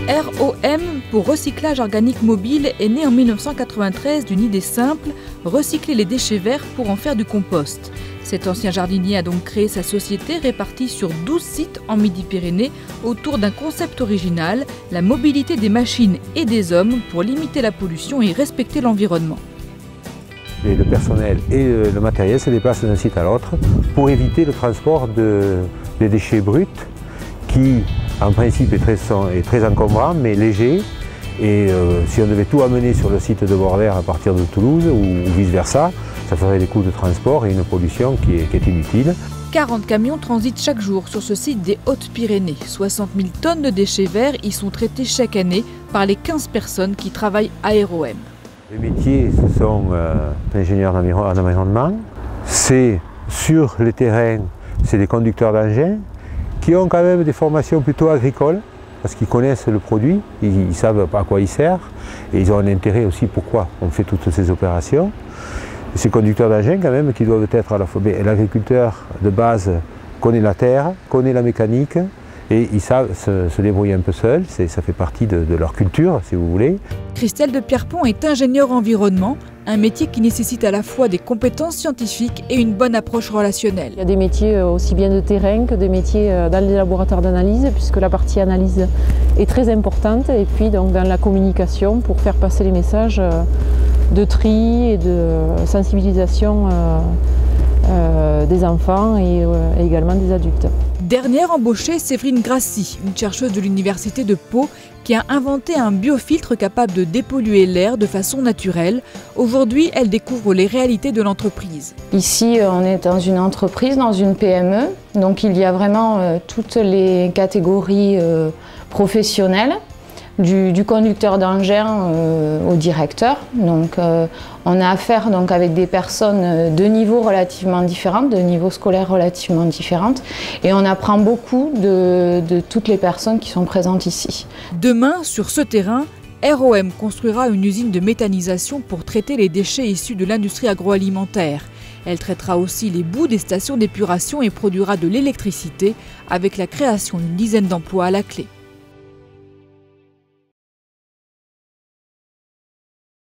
ROM pour recyclage organique mobile est né en 1993 d'une idée simple, recycler les déchets verts pour en faire du compost. Cet ancien jardinier a donc créé sa société répartie sur 12 sites en Midi-Pyrénées autour d'un concept original, la mobilité des machines et des hommes pour limiter la pollution et respecter l'environnement. Le personnel et le matériel se déplacent d'un site à l'autre pour éviter le transport des déchets bruts qui, en principe, est très encombrant mais léger. Et si on devait tout amener sur le site de Bordère à partir de Toulouse ou vice-versa, ça ferait des coûts de transport et une pollution qui est inutile. 40 camions transitent chaque jour sur ce site des Hautes-Pyrénées. 60 000 tonnes de déchets verts y sont traités chaque année par les 15 personnes qui travaillent à ROM. Les métiers, ce sont ingénieurs en environnement. C'est sur le terrain, c'est des conducteurs d'engins qui ont quand même des formations plutôt agricoles parce qu'ils connaissent le produit, ils savent à quoi il sert et ils ont un intérêt aussi pourquoi on fait toutes ces opérations. Et ces conducteurs d'engins quand même qui doivent être à la fois... L'agriculteur de base connaît la terre, connaît la mécanique et ils savent se débrouiller un peu seuls, ça fait partie de leur culture si vous voulez. Christelle de Pierrepont est ingénieure environnement, un métier qui nécessite à la fois des compétences scientifiques et une bonne approche relationnelle. Il y a des métiers aussi bien de terrain que des métiers dans les laboratoires d'analyse, puisque la partie analyse est très importante, et puis donc dans la communication pour faire passer les messages de tri et de sensibilisation des enfants et également des adultes. Dernière embauchée, Séverine Grassi, une chercheuse de l'université de Pau qui a inventé un biofiltre capable de dépolluer l'air de façon naturelle. Aujourd'hui, elle découvre les réalités de l'entreprise. Ici, on est dans une entreprise, dans une PME, donc il y a vraiment toutes les catégories professionnelles. Du conducteur d'engin au directeur. Donc, on a affaire donc, avec des personnes de niveaux relativement différents, de niveaux scolaires relativement différents. Et on apprend beaucoup de toutes les personnes qui sont présentes ici. Demain, sur ce terrain, ROM construira une usine de méthanisation pour traiter les déchets issus de l'industrie agroalimentaire. Elle traitera aussi les boues des stations d'épuration et produira de l'électricité avec la création d'une dizaine d'emplois à la clé.